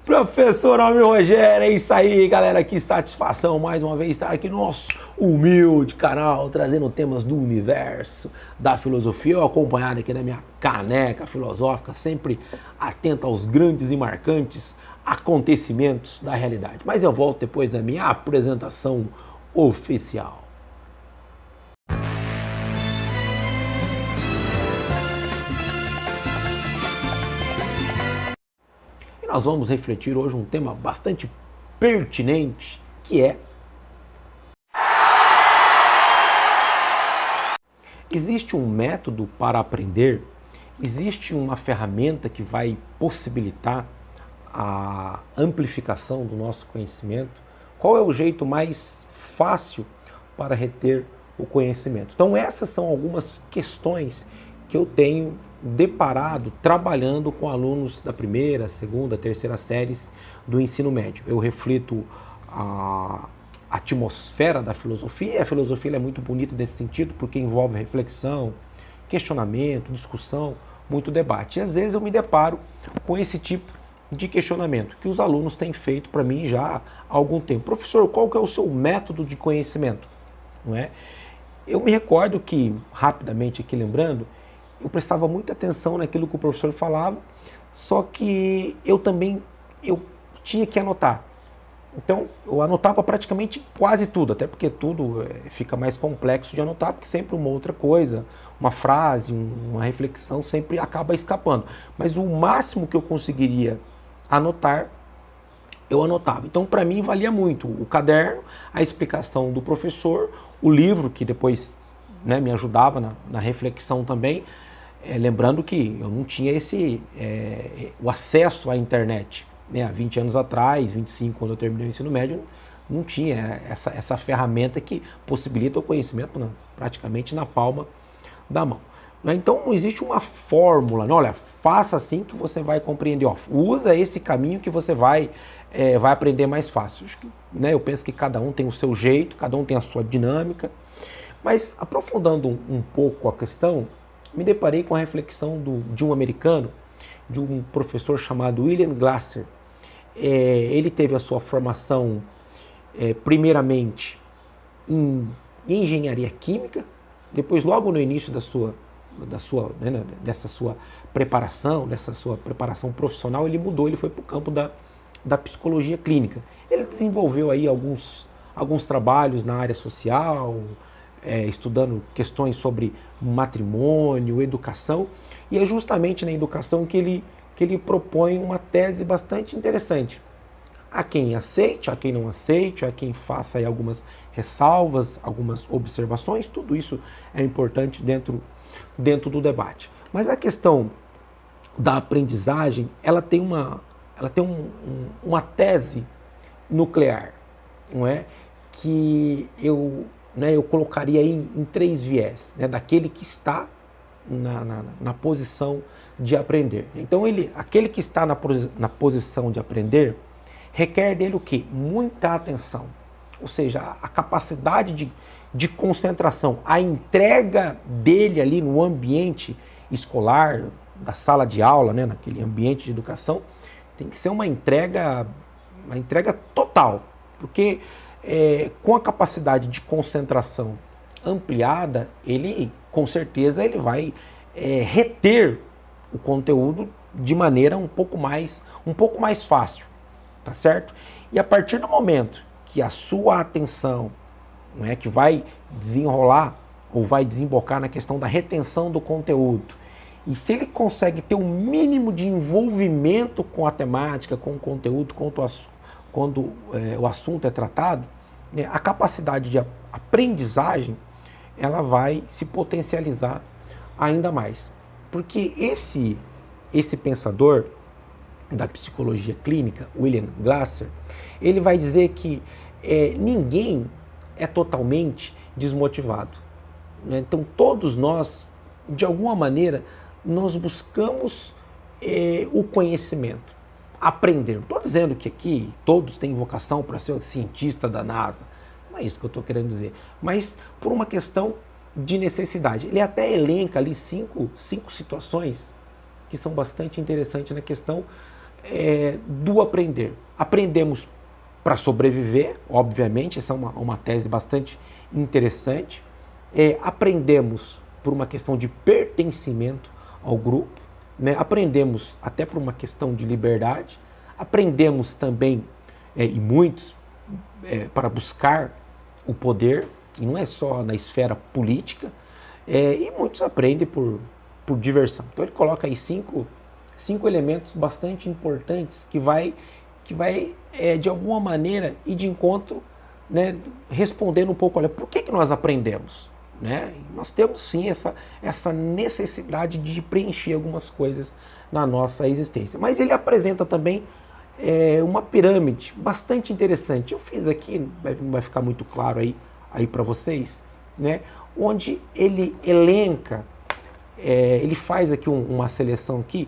Professor Almir Rogério, é isso aí, galera. Que satisfação mais uma vez estar aqui no nosso humilde canal, trazendo temas do universo da filosofia. Eu acompanhado aqui da minha caneca filosófica, sempre atento aos grandes e marcantes acontecimentos da realidade. Mas eu volto depois da minha apresentação oficial. Nós vamos refletir hoje um tema bastante pertinente, que é: existe um método para aprender? Existe uma ferramenta que vai possibilitar a amplificação do nosso conhecimento? Qual é o jeito mais fácil para reter o conhecimento? Então essas são algumas questões que eu tenho deparado trabalhando com alunos da primeira, segunda, terceira séries do ensino médio. Eu reflito a atmosfera da filosofia. A filosofia é muito bonita nesse sentido porque envolve reflexão, questionamento, discussão, muito debate. E às vezes eu me deparo com esse tipo de questionamento que os alunos têm feito para mim já há algum tempo. Professor, qual que é o seu método de conhecimento? Não é? Eu me recordo que, rapidamente aqui lembrando, eu prestava muita atenção naquilo que o professor falava, só que eu tinha que anotar. Então, eu anotava praticamente quase tudo, até porque tudo fica mais complexo de anotar, porque sempre uma outra coisa, uma frase, uma reflexão sempre acaba escapando. Mas o máximo que eu conseguiria anotar, eu anotava. Então, para mim, valia muito o caderno, a explicação do professor, o livro, que depois me ajudava na reflexão também. Lembrando que eu não tinha o acesso à internet. Há 20 anos atrás, 25, quando eu terminei o ensino médio, não tinha essa ferramenta que possibilita o conhecimento praticamente na palma da mão. Então não existe uma fórmula, não, olha, faça assim que você vai compreender, usa esse caminho que você vai aprender mais fácil. Eu penso que cada um tem o seu jeito, cada um tem a sua dinâmica, mas aprofundando um pouco a questão, me deparei com a reflexão de um americano, de um professor chamado William Glasser. Ele teve a sua formação primeiramente em engenharia química, depois logo no início dessa sua preparação profissional, ele mudou, ele foi para o campo da psicologia clínica. Ele desenvolveu aí alguns trabalhos na área social, estudando questões sobre matrimônio, educação, e é justamente na educação que ele propõe uma tese bastante interessante. Há quem aceite, há quem não aceite, há quem faça aí algumas ressalvas, algumas observações, tudo isso é importante dentro do debate. Mas a questão da aprendizagem, ela tem uma tese nuclear, não é? Que eu colocaria em três viés, daquele que está na posição de aprender. Então, aquele que está na posição de aprender, requer dele o quê? Muita atenção. Ou seja, a capacidade de concentração, a entrega dele ali no ambiente escolar, da sala de aula, naquele ambiente de educação, tem que ser uma entrega total, porque com a capacidade de concentração ampliada, ele com certeza ele vai reter o conteúdo de maneira um pouco mais fácil, tá certo? E a partir do momento que a sua atenção que vai desenrolar ou vai desembocar na questão da retenção do conteúdo, e se ele consegue ter um mínimo de envolvimento com a temática, com o conteúdo, quando o assunto é tratado, a capacidade de aprendizagem ela vai se potencializar ainda mais. Porque esse pensador da psicologia clínica, William Glasser, ele vai dizer que ninguém é totalmente desmotivado. Então todos nós, de alguma maneira, nós buscamos o conhecimento, aprender. Não estou dizendo que aqui todos têm vocação para ser cientista da NASA, não é isso que eu estou querendo dizer, mas por uma questão de necessidade. Ele até elenca ali cinco situações que são bastante interessantes na questão do aprender. Aprendemos para sobreviver, obviamente, essa é uma tese bastante interessante. Aprendemos por uma questão de pertencimento ao grupo, né? Aprendemos até por uma questão de liberdade, aprendemos também, e muitos, para buscar o poder, e não é só na esfera política, e muitos aprendem por diversão. Então ele coloca aí cinco elementos bastante importantes que vai de alguma maneira ir de encontro, né, respondendo um pouco, olha, por que nós aprendemos? Né? Nós temos sim essa necessidade de preencher algumas coisas na nossa existência. Mas ele apresenta também uma pirâmide bastante interessante. Eu fiz aqui, vai ficar muito claro aí para vocês, né? Onde ele elenca, ele faz aqui uma seleção aqui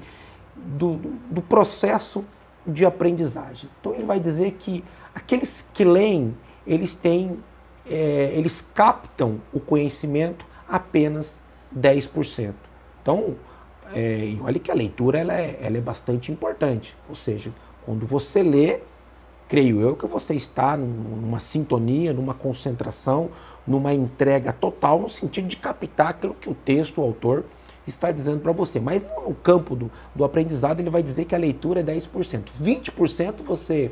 do processo de aprendizagem. Então ele vai dizer que aqueles que leem, eles captam o conhecimento apenas 10%. Então, olha que a leitura ela é bastante importante. Ou seja, quando você lê, creio eu que você está numa sintonia, numa concentração, numa entrega total, no sentido de captar aquilo que o texto, o autor, está dizendo para você. Mas no campo do aprendizado, ele vai dizer que a leitura é 10%. 20% você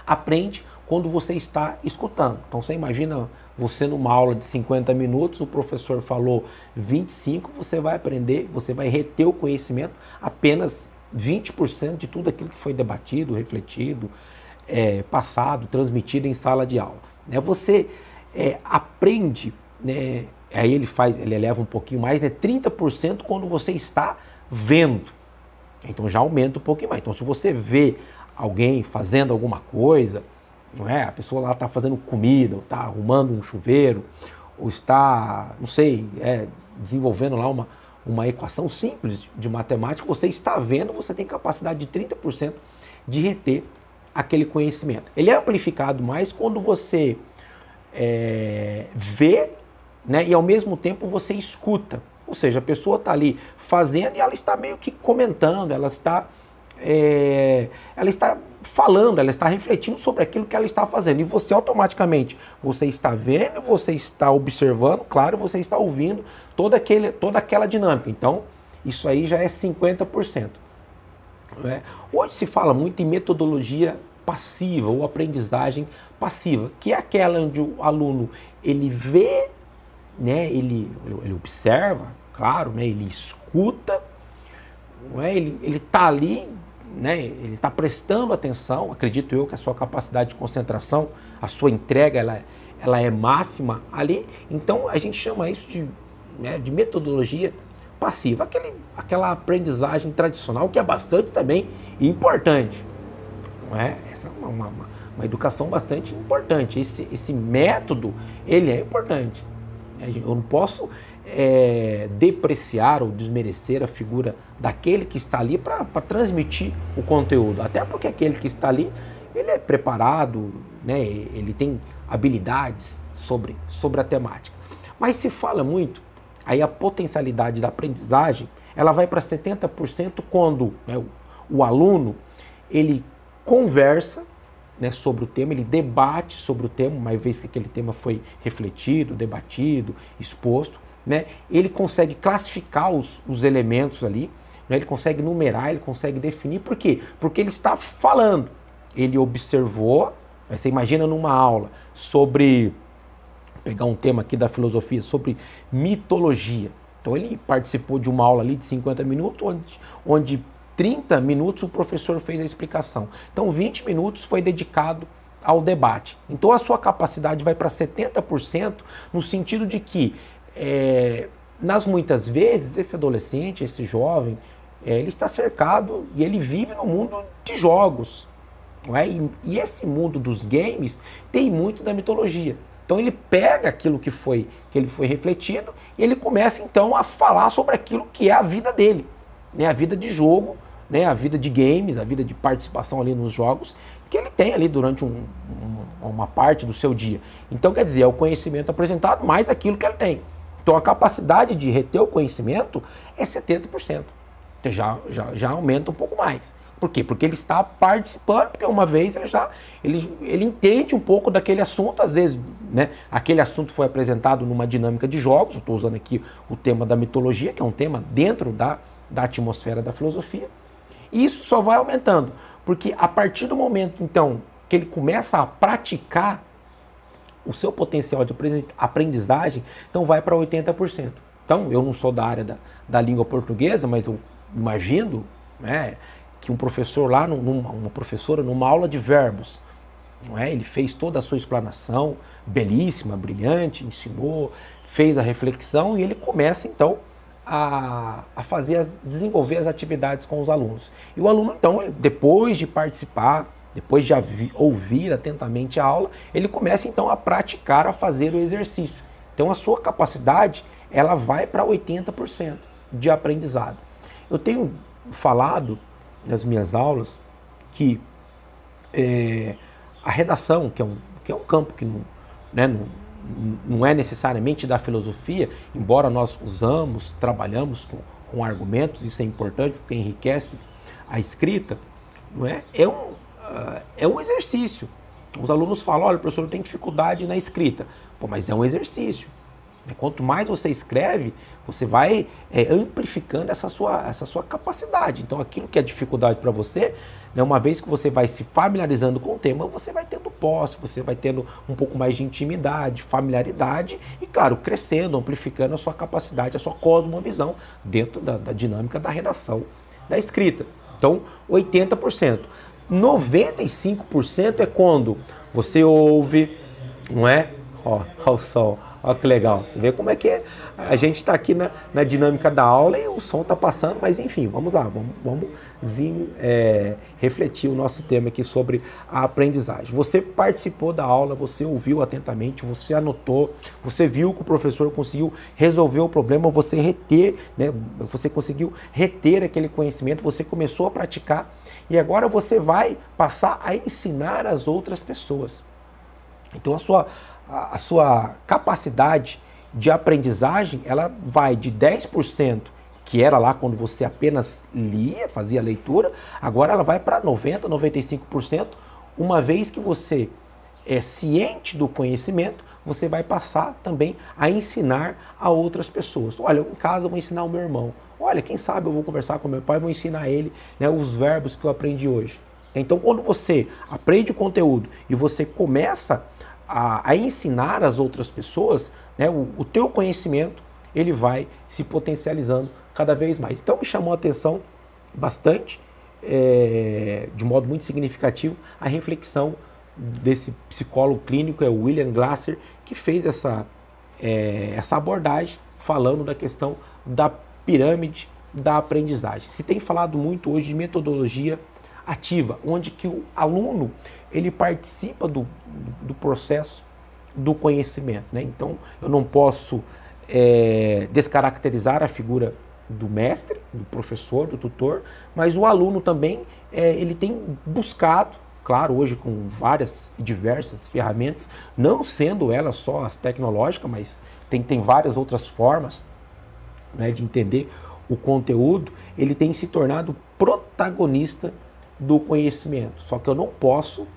aprende quando você está escutando. Então você imagina você numa aula de 50 minutos, o professor falou 25, você vai aprender, você vai reter o conhecimento apenas 20% de tudo aquilo que foi debatido, refletido, passado, transmitido em sala de aula. Você aprende, né, aí ele eleva um pouquinho mais, né, 30% quando você está vendo. Então já aumenta um pouquinho mais. Então se você vê alguém fazendo alguma coisa, não é? A pessoa lá está fazendo comida, ou está arrumando um chuveiro, ou está, não sei, desenvolvendo lá uma equação simples de matemática, você está vendo, você tem capacidade de 30% de reter aquele conhecimento. Ele é amplificado mais quando você vê, né, e ao mesmo tempo você escuta. Ou seja, a pessoa está ali fazendo e ela está meio que comentando, ela está falando, ela está refletindo sobre aquilo que ela está fazendo. E você automaticamente, você está vendo, você está observando, claro, você está ouvindo toda aquela dinâmica. Então, isso aí já é 50%. Né? Hoje se fala muito em metodologia passiva ou aprendizagem passiva, que é aquela onde o aluno ele vê, né, ele observa, claro, né, ele escuta, não é? Ele está ali, né, ele está prestando atenção, acredito eu que a sua capacidade de concentração, a sua entrega, ela é máxima ali. Então a gente chama isso de metodologia passiva, aquela aprendizagem tradicional que é bastante também importante. Não é? Essa é uma educação bastante importante. Esse método, ele é importante. Eu não posso depreciar ou desmerecer a figura daquele que está ali para transmitir o conteúdo. Até porque aquele que está ali, ele é preparado, né? Ele tem habilidades sobre a temática. Mas se fala muito, aí a potencialidade da aprendizagem, ela vai para 70% quando, né, o aluno, ele conversa, né, sobre o tema, ele debate sobre o tema, uma vez que aquele tema foi refletido, debatido, exposto, né, ele consegue classificar os elementos ali, né, ele consegue numerar, ele consegue definir. Por quê? Porque ele está falando, ele observou, você imagina numa aula sobre, pegar um tema aqui da filosofia, sobre mitologia. Então ele participou de uma aula ali de 50 minutos, onde 30 minutos o professor fez a explicação. Então 20 minutos foi dedicado ao debate. Então a sua capacidade vai para 70% no sentido de que, nas muitas vezes, esse adolescente, esse jovem, ele está cercado e ele vive no mundo de jogos. Não é? E esse mundo dos games tem muito da mitologia. Então ele pega aquilo que ele foi refletido e ele começa então a falar sobre aquilo que é a vida dele, né? A vida de jogo, né, a vida de games, a vida de participação ali nos jogos, que ele tem ali durante uma parte do seu dia. Então, quer dizer, é o conhecimento apresentado mais aquilo que ele tem. Então, a capacidade de reter o conhecimento é 70%. Então, já aumenta um pouco mais. Por quê? Porque ele está participando, porque uma vez ele entende um pouco daquele assunto, às vezes, né? Aquele assunto foi apresentado numa dinâmica de jogos, eu estou usando aqui o tema da mitologia, que é um tema dentro da atmosfera da filosofia, e isso só vai aumentando, porque a partir do momento, então, que ele começa a praticar o seu potencial de aprendizagem, então vai para 80%. Então, eu não sou da área da língua portuguesa, mas eu imagino, né, que um professor lá, uma professora, numa aula de verbos, não é? Ele fez toda a sua explanação, belíssima, brilhante, ensinou, fez a reflexão e ele começa então a desenvolver as atividades com os alunos. E o aluno então, depois de participar, depois de ouvir atentamente a aula, ele começa então a praticar, a fazer o exercício. Então a sua capacidade, ela vai para 80% de aprendizado. Eu tenho falado nas minhas aulas que a redação, que é um campo que não é necessariamente da filosofia, embora nós trabalhamos com argumentos, isso é importante porque enriquece a escrita, não é? É um exercício. Os alunos falam, olha, professor, eu tenho dificuldade na escrita. Pô, mas é um exercício. Quanto mais você escreve, você vai amplificando essa sua capacidade. Então, aquilo que é dificuldade para você, né, uma vez que você vai se familiarizando com o tema, você vai tendo posse, você vai tendo um pouco mais de intimidade, familiaridade e, claro, crescendo, amplificando a sua capacidade, a sua cosmovisão dentro da dinâmica da redação, da escrita. Então, 80%. 95% é quando você ouve, não é? Ó o som, ó que legal. Você vê como é que é. A gente está aqui na dinâmica da aula e o som está passando, mas enfim, vamos lá, vamos refletir o nosso tema aqui sobre a aprendizagem. Você participou da aula, você ouviu atentamente, você anotou, você viu que o professor conseguiu resolver o problema, você conseguiu reter aquele conhecimento, você começou a praticar e agora você vai passar a ensinar as outras pessoas. Então a sua capacidade de aprendizagem, ela vai de 10%, que era lá quando você apenas lia, fazia leitura, agora ela vai para 90%, 95%, uma vez que você é ciente do conhecimento, você vai passar também a ensinar a outras pessoas. Olha, em casa eu vou ensinar o meu irmão. Olha, quem sabe eu vou conversar com meu pai e vou ensinar ele, né, os verbos que eu aprendi hoje. Então, quando você aprende o conteúdo e você começa a ensinar as outras pessoas, né, o teu conhecimento ele vai se potencializando cada vez mais. Então me chamou a atenção bastante, de modo muito significativo, a reflexão desse psicólogo clínico, o William Glasser, que fez essa abordagem falando da questão da pirâmide da aprendizagem. Se tem falado muito hoje de metodologia ativa, onde que o aluno ele participa do processo do conhecimento, né? Então eu não posso descaracterizar a figura do mestre, do professor, do tutor, mas o aluno também ele tem buscado, claro, hoje com várias e diversas ferramentas, não sendo elas só as tecnológicas, mas tem várias outras formas, né, de entender o conteúdo, ele tem se tornado protagonista do conhecimento. Só que eu não posso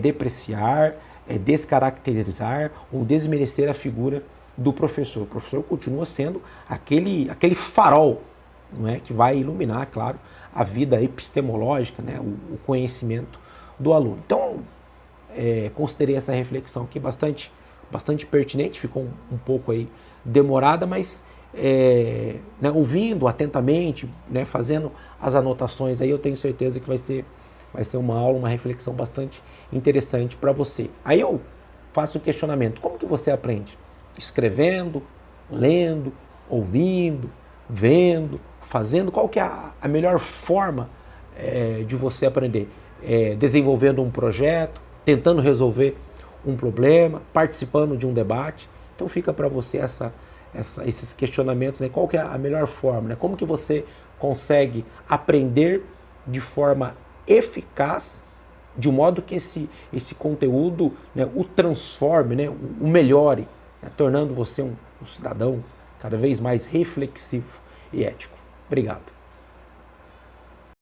depreciar, descaracterizar ou desmerecer a figura do professor. O professor continua sendo aquele farol, não é, que vai iluminar, claro, a vida epistemológica, né, o conhecimento do aluno. Então, considerei essa reflexão aqui bastante pertinente, ficou um pouco aí demorada, mas né, ouvindo atentamente, né, fazendo as anotações, aí eu tenho certeza que vai ser uma aula, uma reflexão bastante interessante para você. Aí eu faço o questionamento: como que você aprende? Escrevendo, lendo, ouvindo, vendo, fazendo? Qual que é a melhor forma de você aprender? Desenvolvendo um projeto, tentando resolver um problema, participando de um debate? Então fica para você esses questionamentos, né? Qual que é a melhor forma, né? Como que você consegue aprender de forma eficaz, de um modo que esse conteúdo, né, o transforme, né, o melhore, né, tornando você um cidadão cada vez mais reflexivo e ético. Obrigado.